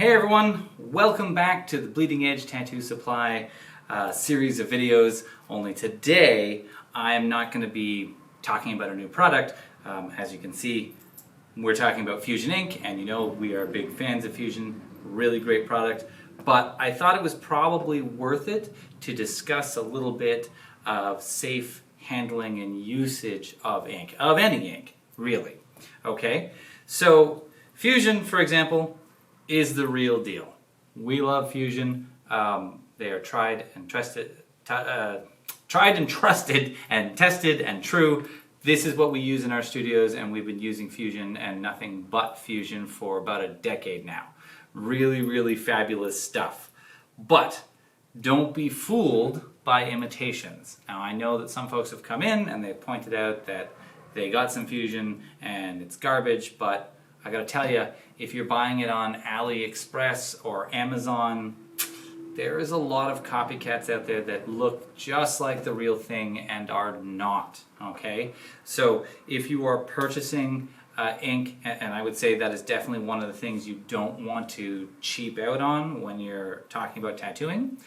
Hey everyone, welcome back to the Bleeding Edge Tattoo Supply series of videos. Only today I'm not going to be talking about a new product. As you can see, we're talking about Fusion ink, and you know we are big fans of Fusion, really great product. But I thought it was probably worth it to discuss a little bit of safe handling and usage of ink, of any ink, really. Okay, so Fusion, for example, is the real deal. We love Fusion. They are tried and trusted and tested and true. This is what we use in our studios, and we've been using Fusion and nothing but Fusion for about a decade now. Really, really fabulous stuff. But don't be fooled by imitations. Now I know that some folks have come in and they've pointed out that they got some Fusion and it's garbage, but I gotta tell you, if you're buying it on AliExpress or Amazon, there is a lot of copycats out there that look just like the real thing and are not, okay? So if you are purchasing ink, and I would say that is definitely one of the things you don't want to cheap out on when you're talking about tattooing.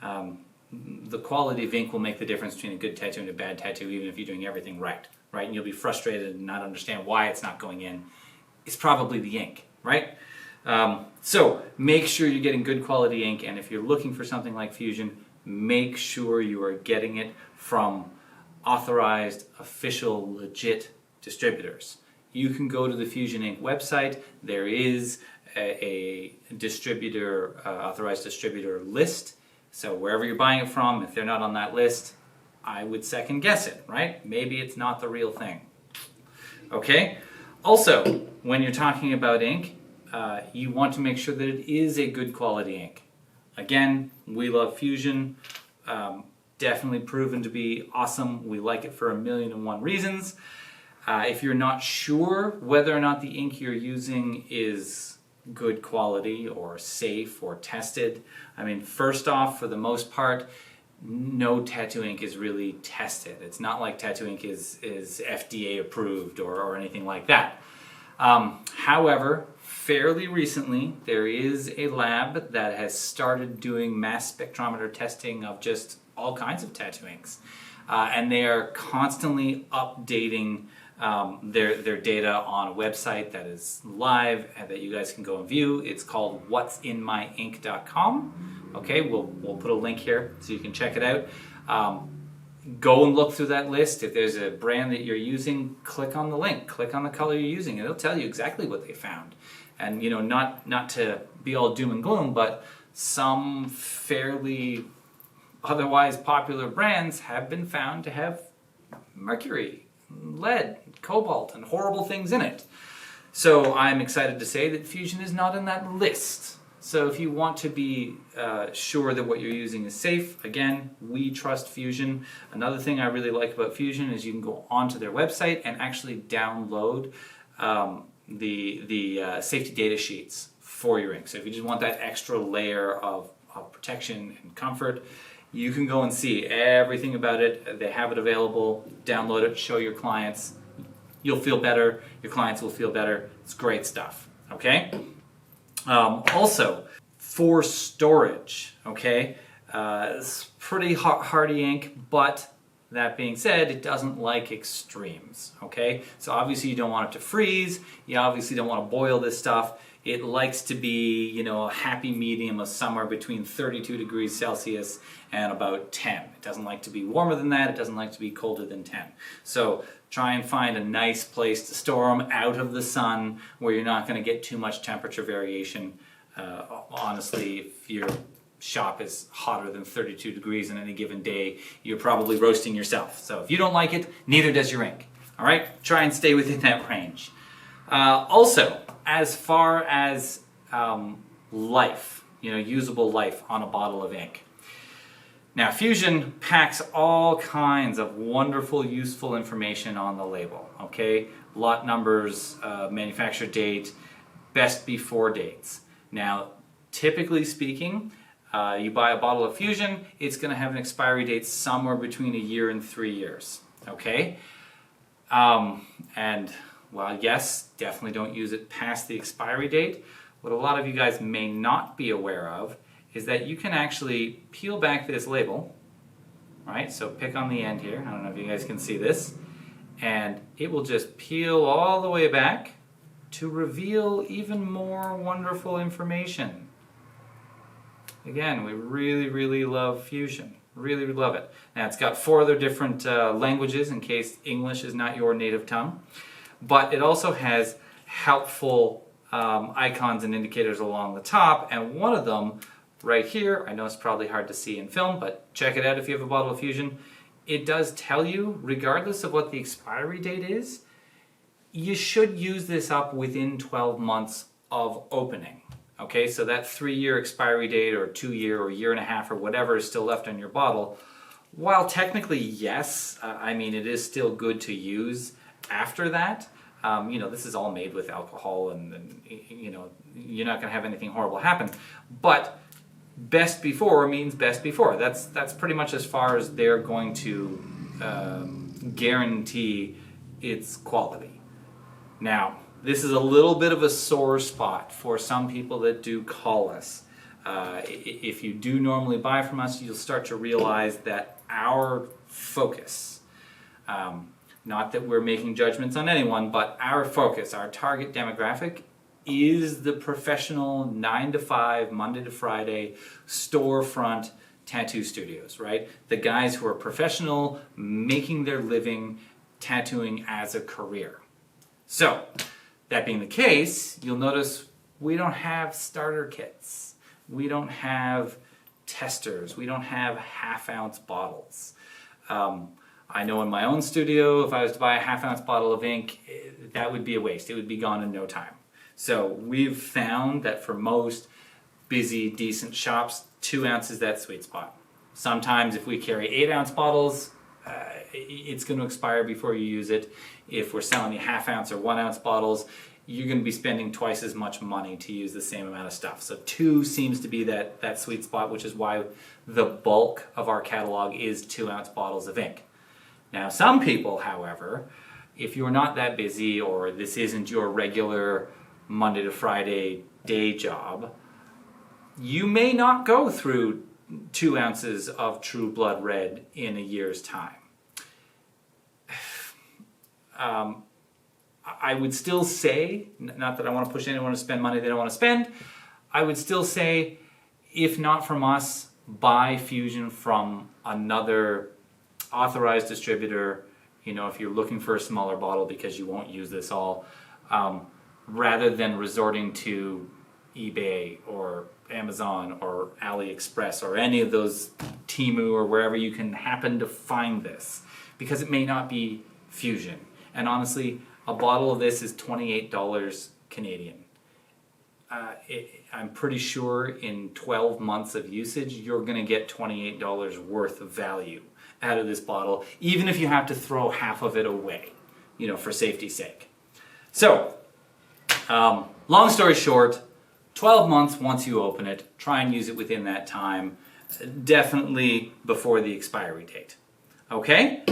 The quality of ink will make the difference between a good tattoo and a bad tattoo, even if you're doing everything right? And you'll be frustrated and not understand why it's not going in. It's probably the ink, right? So make sure you're getting good quality ink, and if you're looking for something like Fusion, make sure you are getting it from authorized, official, legit distributors. You can go to the Fusion Ink website. There is a distributor, authorized distributor list. So wherever you're buying it from, if they're not on that list, I would second guess it, right? Maybe it's not the real thing. Okay? Also, when you're talking about ink, you want to make sure that it is a good quality ink. Again, we love Fusion. Definitely proven to be awesome. We like it for 1,000,001 reasons. If you're not sure whether or not the ink you're using is good quality or safe or tested, I mean, first off, for the most part, no tattoo ink is really tested. It's not like tattoo ink is FDA approved or anything like that. However, fairly recently, there is a lab that has started doing mass spectrometer testing of just all kinds of tattoo inks. And they are constantly updating their data on a website that is live and that you guys can go and view. It's called what'sinmyink.com. Okay, we'll put a link here so you can check it out. Go and look through that list. If there's a brand that you're using, click on the link, click on the color you're using, and it'll tell you exactly what they found. And you know, not to be all doom and gloom, but some fairly otherwise popular brands have been found to have mercury, lead, cobalt, and horrible things in it. So I'm excited to say that Fusion is not in that list. So if you want to be sure that what you're using is safe, again, we trust Fusion. Another thing I really like about Fusion is you can go onto their website and actually download the safety data sheets for your ink. So if you just want that extra layer of protection and comfort, you can go and see everything about it. They have it available. Download it, show your clients. You'll feel better. Your clients will feel better. It's great stuff, okay? Also, for storage, okay, it's pretty hardy ink, but that being said, it doesn't like extremes, okay? So obviously you don't want it to freeze, you obviously don't want to boil this stuff. It likes to be, you know, a happy medium of somewhere between 32 degrees Celsius and about 10. It doesn't like to be warmer than that, it doesn't like to be colder than 10. So try and find a nice place to store them out of the sun where you're not going to get too much temperature variation. Honestly, if your shop is hotter than 32 degrees on any given day, you're probably roasting yourself. So if you don't like it, neither does your ink. All right? Try and stay within that range. Also, as far as life, you know, usable life on a bottle of ink. Now, Fusion packs all kinds of wonderful, useful information on the label, okay? Lot numbers, manufacture date, best before dates. Now, typically speaking, you buy a bottle of Fusion, it's going to have an expiry date somewhere between 1 year and 3 years, okay? And while yes, definitely don't use it past the expiry date, what a lot of you guys may not be aware of is that you can actually peel back this label, right? So pick on the end here. I don't know if you guys can see this. And it will just peel all the way back to reveal even more wonderful information. Again, we really, really love Fusion. Really, really love it. Now, it's got 4 other different languages in case English is not your native tongue. But it also has helpful icons and indicators along the top. And one of them, right here, I know it's probably hard to see in film, but check it out if you have a bottle of Fusion. It does tell you, regardless of what the expiry date is, you should use this up within 12 months of opening. Okay, so that 3-year expiry date or 2-year or year and a half or whatever is still left on your bottle, while technically yes, I mean it is still good to use after that. You know, this is all made with alcohol and you know, you're not going to have anything horrible happen. But best before means best before. That's pretty much as far as they're going to guarantee its quality. Now, this is a little bit of a sore spot for some people that do call us. If you do normally buy from us, you'll start to realize that our focus, not that we're making judgments on anyone, but our focus, our target demographic is the professional 9 to 5, Monday to Friday, storefront tattoo studios, right? The guys who are professional, making their living tattooing as a career. So, that being the case, you'll notice we don't have starter kits. We don't have testers. We don't have half-ounce bottles. I know in my own studio, if I was to buy a half-ounce bottle of ink, that would be a waste. It would be gone in no time. So we've found that for most busy, decent shops, 2 ounces is that sweet spot. Sometimes if we carry 8-ounce bottles, it's going to expire before you use it. If we're selling you half-ounce or 1-ounce bottles, you're going to be spending twice as much money to use the same amount of stuff. So 2 seems to be that sweet spot, which is why the bulk of our catalog is 2-ounce bottles of ink. Now, some people, however, if you're not that busy or this isn't your regular Monday to Friday day job, you may not go through 2 ounces of True Blood Red in a year's time. I would still say, not that I want to push anyone to spend money they don't want to spend, I would still say, if not from us, buy Fusion from another authorized distributor. You know, if you're looking for a smaller bottle because you won't use this all, rather than resorting to eBay or Amazon or AliExpress or any of those Temu or wherever you can happen to find this, because it may not be Fusion. And honestly, a bottle of this is $28 Canadian. I'm pretty sure in 12 months of usage, you're going to get $28 worth of value out of this bottle, even if you have to throw half of it away, you know, for safety's sake. So, long story short, 12 months once you open it, try and use it within that time, definitely before the expiry date. Okay?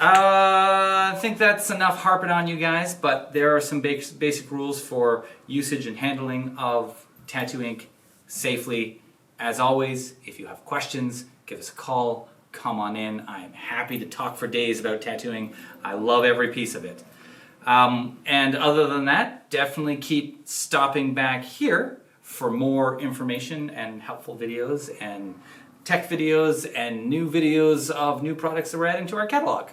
I think that's enough harping on you guys, but there are some basic rules for usage and handling of tattoo ink safely. As always, if you have questions, give us a call, come on in. I am happy to talk for days about tattooing. I love every piece of it. And other than that, definitely keep stopping back here for more information and helpful videos and tech videos and new videos of new products that we're adding to our catalog.